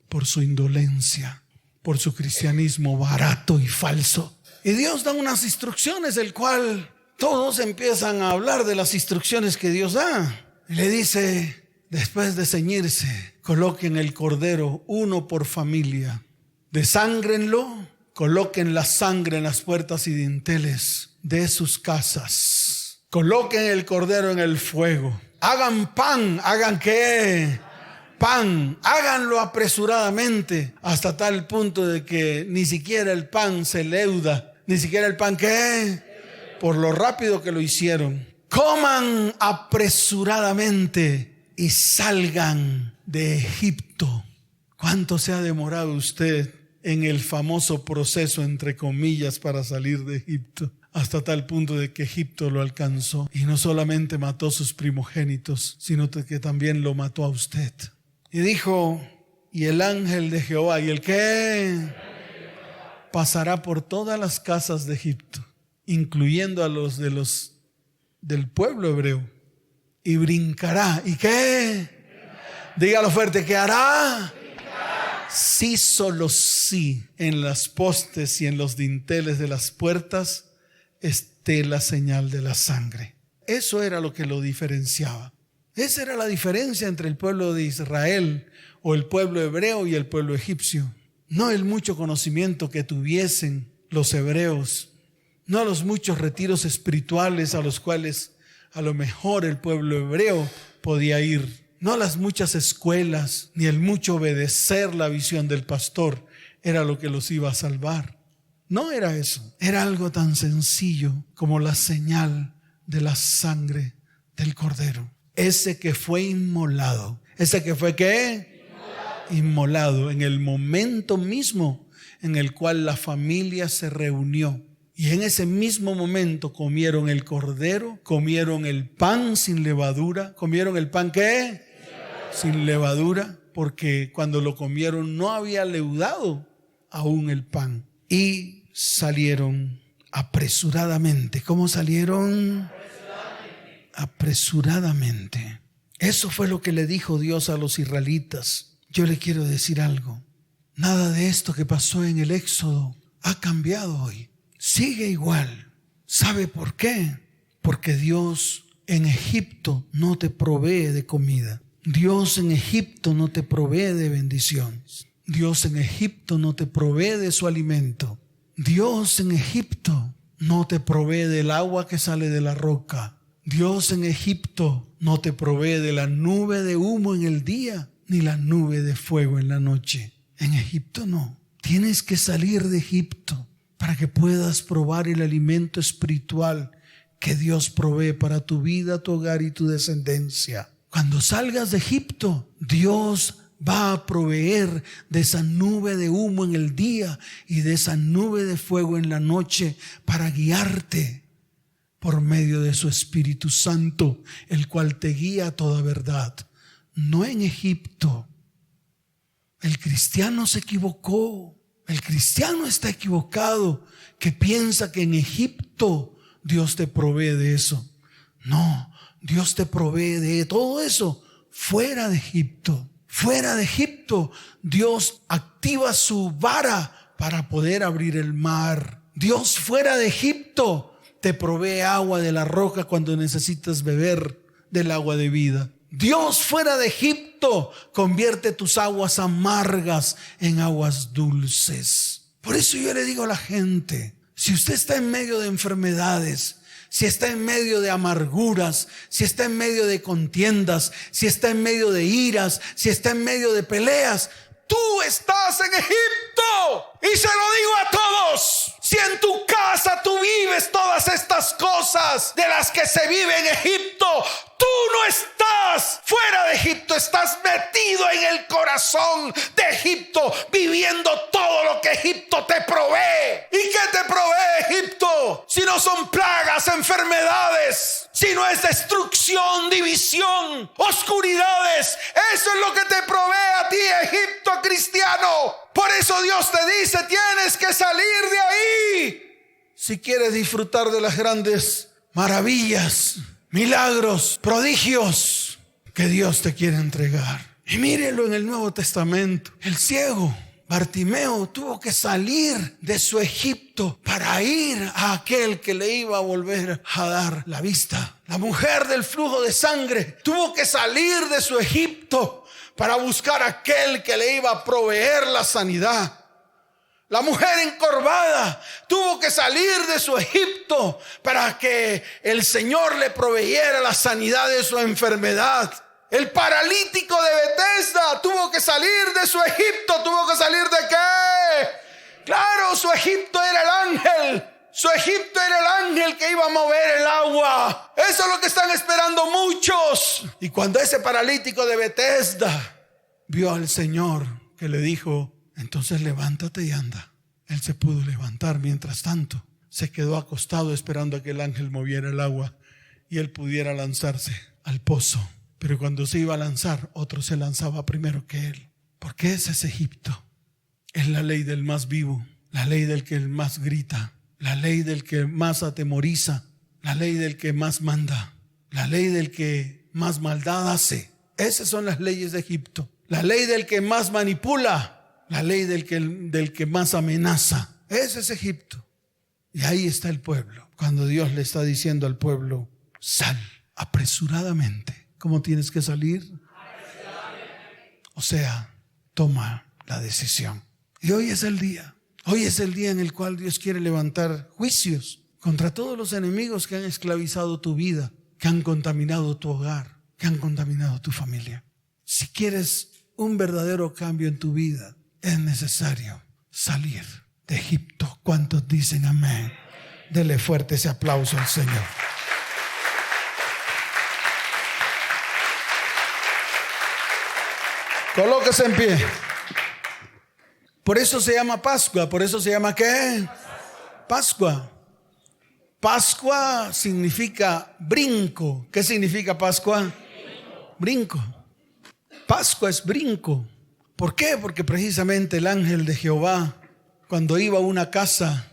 Por su indolencia. Por su cristianismo barato y falso. Y Dios da unas instrucciones, el cual todos empiezan a hablar de las instrucciones que Dios da. Y le dice, después de ceñirse, coloquen el cordero, uno por familia. Desángrenlo, coloquen la sangre en las puertas y dinteles de sus casas. Coloquen el cordero en el fuego. Hagan pan. ¿Hagan qué? Pan. Háganlo apresuradamente, hasta tal punto de que ni siquiera el pan se leuda. Ni siquiera el pan, ¿qué? Por lo rápido que lo hicieron. Coman apresuradamente y salgan de Egipto. ¿Cuánto se ha demorado usted en el famoso proceso, entre comillas, para salir de Egipto? Hasta tal punto de que Egipto lo alcanzó. Y no solamente mató sus primogénitos, sino que también lo mató a usted. Y dijo, y el ángel de Jehová, ¿y el qué? Pasará por todas las casas de Egipto, incluyendo a los del pueblo hebreo, y brincará. ¿Y qué? Dígalo fuerte, ¿qué hará? Sí, solo sí, en las postes y en los dinteles de las puertas esté la señal de la sangre. Eso era lo que lo diferenciaba. Esa era la diferencia entre el pueblo de Israel o el pueblo hebreo y el pueblo egipcio. No el mucho conocimiento que tuviesen los hebreos, no los muchos retiros espirituales a los cuales a lo mejor el pueblo hebreo podía ir, no las muchas escuelas, ni el mucho obedecer la visión del pastor era lo que los iba a salvar. No era eso, era algo tan sencillo como la señal de la sangre del cordero. Ese que fue inmolado. ¿Ese que fue qué? Inmolado en el momento mismo en el cual la familia se reunió. Y en ese mismo momento comieron el cordero, comieron el pan sin levadura. ¿Comieron el pan qué? Sin levadura, porque cuando lo comieron no había leudado aún el pan. Y salieron apresuradamente. ¿Cómo salieron? Apresuradamente. Eso fue lo que le dijo Dios a los israelitas. Yo le quiero decir algo. Nada de esto que pasó en el Éxodo ha cambiado hoy. Sigue igual. ¿Sabe por qué? Porque Dios en Egipto no te provee de comida. Dios en Egipto no te provee de bendiciones. Dios en Egipto no te provee de su alimento. Dios en Egipto no te provee del agua que sale de la roca. Dios en Egipto no te provee de la nube de humo en el día, ni la nube de fuego en la noche. En Egipto no. Tienes que salir de Egipto para que puedas probar el alimento espiritual que Dios provee para tu vida, tu hogar y tu descendencia. Cuando salgas de Egipto, Dios va a proveer de esa nube de humo en el día y de esa nube de fuego en la noche para guiarte por medio de su Espíritu Santo, el cual te guía a toda verdad. No en Egipto. El cristiano se equivocó. El cristiano está equivocado que piensa que en Egipto Dios te provee de eso. No, Dios te provee de todo eso fuera de Egipto. Fuera de Egipto, Dios activa su vara para poder abrir el mar. Dios fuera de Egipto te provee agua de la roca cuando necesitas beber del agua de vida. Dios fuera de Egipto convierte tus aguas amargas en aguas dulces. Por eso yo le digo a la gente, si usted está en medio de enfermedades, si está en medio de amarguras, si está en medio de contiendas, si está en medio de iras, si está en medio de peleas, tú estás en Egipto. Y se lo digo a todos, si en tu casa tú vives todas estas cosas de las que se vive en Egipto, tú no estás fuera de Egipto, estás metido en el corazón de Egipto, viviendo todo lo que Egipto te provee. ¿Y qué te provee Egipto? Si no son plagas, enfermedades, si no es destrucción, división, oscuridades. Eso es lo que te provee a ti, Egipto cristiano. Por eso Dios te dice, tienes que salir de ahí si quieres disfrutar de las grandes maravillas, milagros, prodigios que Dios te quiere entregar. Y mírelo en el Nuevo Testamento. El ciego Bartimeo tuvo que salir de su Egipto para ir a aquel que le iba a volver a dar la vista. La mujer del flujo de sangre tuvo que salir de su Egipto para buscar a aquel que le iba a proveer la sanidad. La mujer encorvada tuvo que salir de su Egipto para que el Señor le proveyera la sanidad de su enfermedad. El paralítico de Betesda tuvo que salir de su Egipto. ¿Tuvo que salir de qué? Claro, su Egipto era el ángel. Su Egipto era el ángel que iba a mover el agua. Eso es lo que están esperando muchos. Y cuando ese paralítico de Betesda vio al Señor que le dijo, entonces levántate y anda, él se pudo levantar. Mientras tanto se quedó acostado esperando a que el ángel moviera el agua y él pudiera lanzarse al pozo. Pero cuando se iba a lanzar, otro se lanzaba primero que él. Porque ese es Egipto. Es la ley del más vivo, la ley del que más grita, la ley del que más atemoriza, la ley del que más manda, la ley del que más maldad hace. Esas son las leyes de Egipto. La ley del que más manipula, la ley del que más amenaza. Ese es Egipto. Y ahí está el pueblo. Cuando Dios le está diciendo al pueblo, sal apresuradamente. ¿Cómo tienes que salir? O sea, toma la decisión. Y hoy es el día. Hoy es el día en el cual Dios quiere levantar juicios contra todos los enemigos que han esclavizado tu vida, que han contaminado tu hogar, que han contaminado tu familia. Si quieres un verdadero cambio en tu vida, es necesario salir de Egipto. ¿Cuántos dicen amén? Dele fuerte ese aplauso al Señor. Colóquese en pie. Por eso se llama Pascua. ¿Por eso se llama qué? Pascua. Pascua significa brinco. ¿Qué significa Pascua? Brinco. Pascua es brinco. ¿Por qué? Porque precisamente el ángel de Jehová, cuando iba a una casa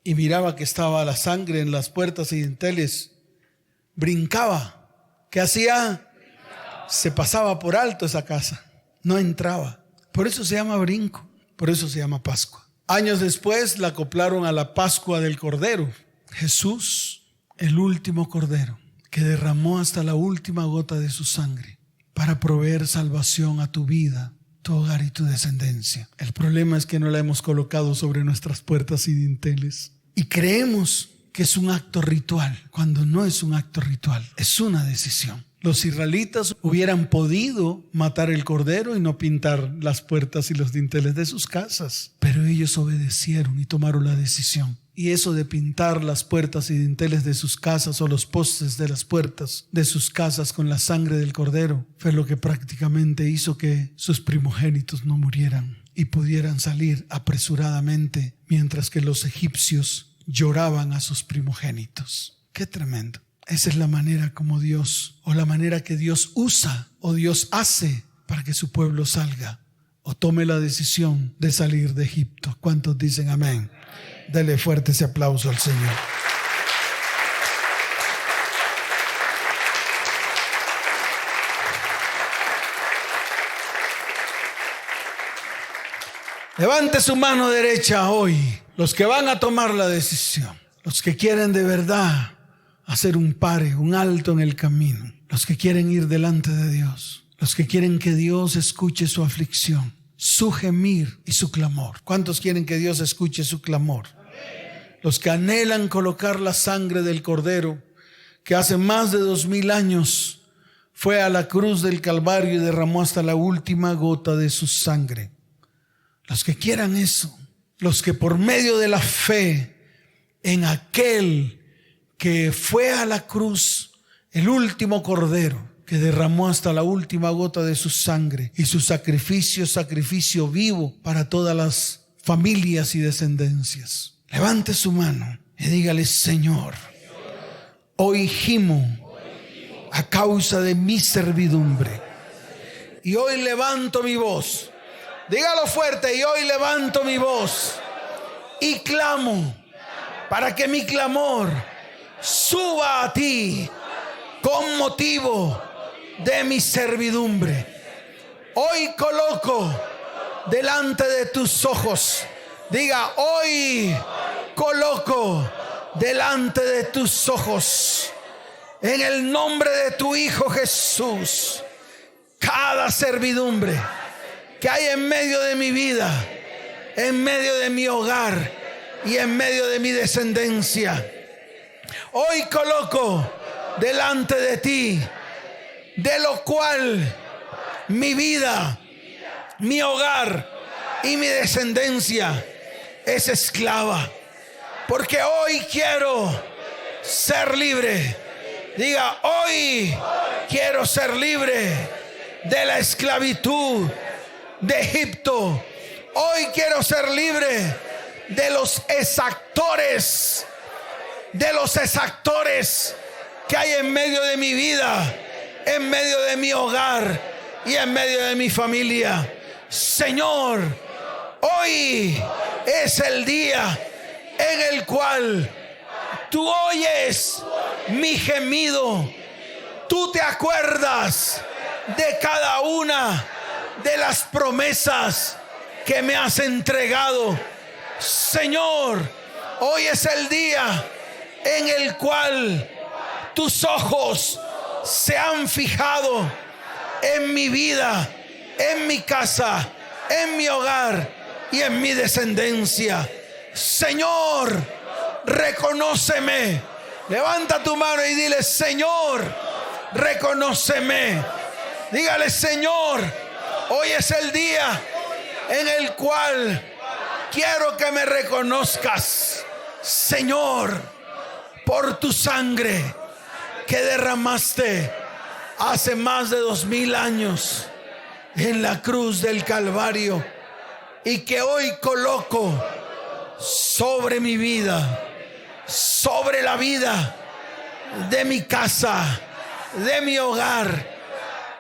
y miraba que estaba la sangre en las puertas y dinteles, brincaba. ¿Qué hacía? Se pasaba por alto esa casa. No entraba. Por eso se llama brinco. Por eso se llama Pascua. Años después la acoplaron a la Pascua del Cordero. Jesús, el último Cordero, que derramó hasta la última gota de su sangre para proveer salvación a tu vida, tu hogar y tu descendencia. El problema es que no la hemos colocado sobre nuestras puertas y dinteles. Y creemos que es un acto ritual, cuando no es un acto ritual, es una decisión. Los israelitas hubieran podido matar el cordero y no pintar las puertas y los dinteles de sus casas, pero ellos obedecieron y tomaron la decisión. Y eso de pintar las puertas y dinteles de sus casas o los postes de las puertas de sus casas con la sangre del cordero fue lo que prácticamente hizo que sus primogénitos no murieran y pudieran salir apresuradamente, mientras que los egipcios lloraban a sus primogénitos. ¡Qué tremendo! Esa es la manera como Dios, o la manera que Dios usa o Dios hace para que su pueblo salga o tome la decisión de salir de Egipto. ¿Cuántos dicen amén? Dele fuerte ese aplauso al Señor. Levante su mano derecha hoy, los que van a tomar la decisión, los que quieren de verdad hacer un pare, un alto en el camino, los que quieren ir delante de Dios, los que quieren que Dios escuche su aflicción, su gemir y su clamor. ¿Cuántos quieren que Dios escuche su clamor? Los que anhelan colocar la sangre del Cordero, que hace más de 2000 años fue a la cruz del Calvario y derramó hasta la última gota de su sangre. Los que quieran eso, los que por medio de la fe en aquel que fue a la cruz, el último Cordero, que derramó hasta la última gota de su sangre, y su sacrificio vivo para todas las familias y descendencias. Levante su mano y dígale: Señor, hoy gimo a causa de mi servidumbre, y hoy levanto mi voz. Dígalo fuerte: y hoy levanto mi voz y clamo para que mi clamor suba a ti con motivo de mi servidumbre. Hoy coloco delante de tus ojos, diga: hoy coloco delante de tus ojos, en el nombre de tu Hijo Jesús, cada servidumbre que hay en medio de mi vida, en medio de mi hogar y en medio de mi descendencia. Hoy coloco delante de ti, de lo cual mi vida, mi hogar y mi descendencia es esclava, porque hoy quiero ser libre. Diga: hoy quiero ser libre de la esclavitud de Egipto. Hoy quiero ser libre de los exactores que hay en medio de mi vida, en medio de mi hogar y en medio de mi familia. Señor, hoy es el día en el cual tú oyes mi gemido. Tú te acuerdas de cada una de las promesas que me has entregado. Señor, hoy es el día en el cual tus ojos se han fijado en mi vida, en mi casa, en mi hogar y en mi descendencia. Señor, reconóceme. Levanta tu mano y dile: Señor, reconóceme. Dígale: Señor, hoy es el día en el cual quiero que me reconozcas, Señor, por tu sangre que derramaste hace más de 2000 años en la cruz del Calvario, y que hoy coloco sobre mi vida, sobre la vida de mi casa, de mi hogar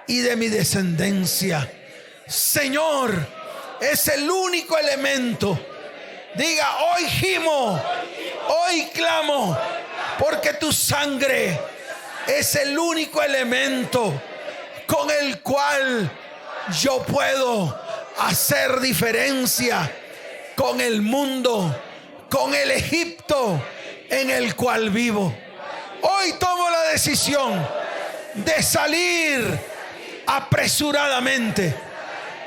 y de mi descendencia. Señor, es el único elemento. Diga: hoy gimo, hoy clamo, porque tu sangre es el único elemento con el cual yo puedo hacer diferencia con el mundo, con el Egipto en el cual vivo. Hoy tomo la decisión de salir apresuradamente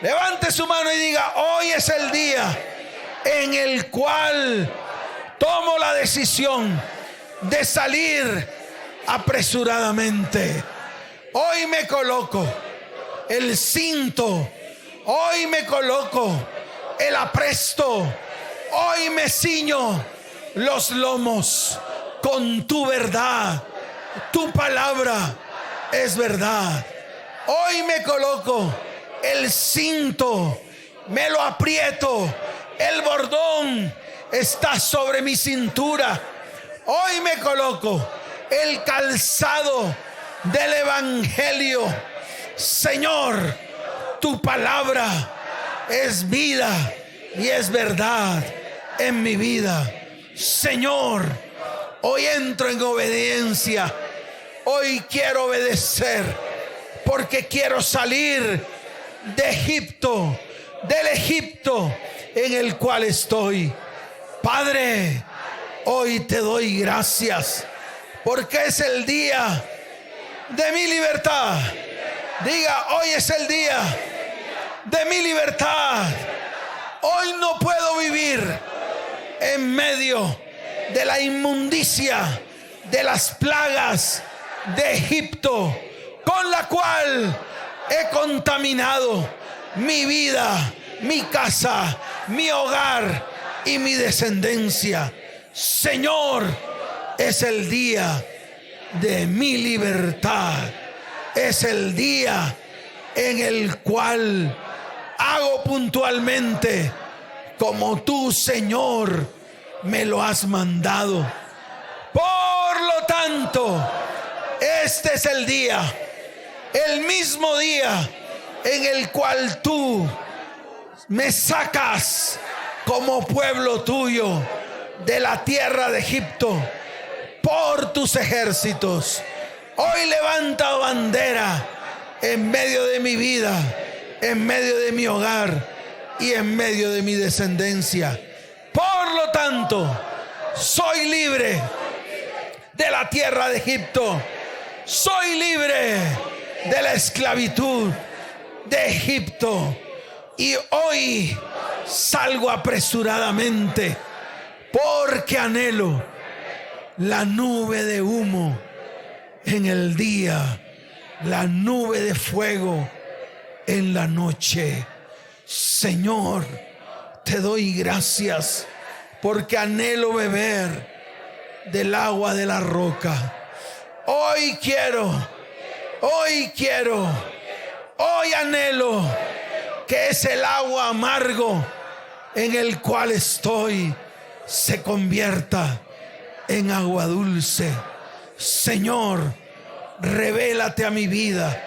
Levante su mano y diga: hoy es el día en el cual tomo la decisión de salir apresuradamente. Hoy me coloco el cinto, hoy me coloco el apresto, hoy me ciño los lomos con tu verdad. Tu palabra es verdad. Hoy me coloco el cinto, me lo aprieto, el bordón está sobre mi cintura. Hoy me coloco el calzado del evangelio. Señor, tu palabra es vida y es verdad en mi vida. Señor, hoy entro en obediencia. Hoy quiero obedecer porque quiero salir de Egipto, del Egipto en el cual estoy. Padre, hoy te doy gracias porque es el día de mi libertad. Diga: hoy es el día de mi libertad. Hoy no puedo vivir en medio de la inmundicia, de las plagas de Egipto, con la cual he contaminado mi vida, mi casa, mi hogar y mi descendencia. Señor, es el día de mi libertad. Es el día en el cual hago puntualmente como tú, Señor, me lo has mandado. Por lo tanto, este es el día, el mismo día en el cual tú me sacas como pueblo tuyo de la tierra de Egipto por tus ejércitos. Hoy levanta bandera en medio de mi vida, en medio de mi hogar y en medio de mi descendencia. Por lo tanto, soy libre de la tierra de Egipto. Soy libre de la esclavitud de Egipto. Y hoy salgo apresuradamente porque anhelo la nube de humo en el día, la nube de fuego en la noche. Señor, te doy gracias porque anhelo beber del agua de la roca. Hoy anhelo que es el agua amargo en el cual estoy se convierta en agua dulce. Señor, revélate a mi vida,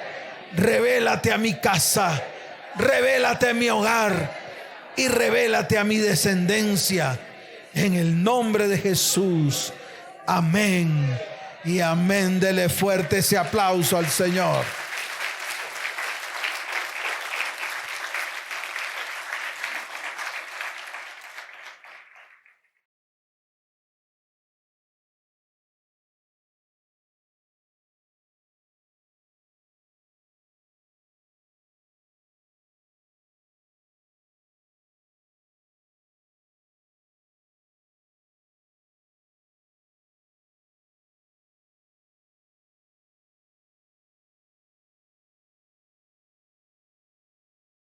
revélate a mi casa, revélate a mi hogar y revélate a mi descendencia. En el nombre de Jesús. Amén y amén. Dele fuerte ese aplauso al Señor.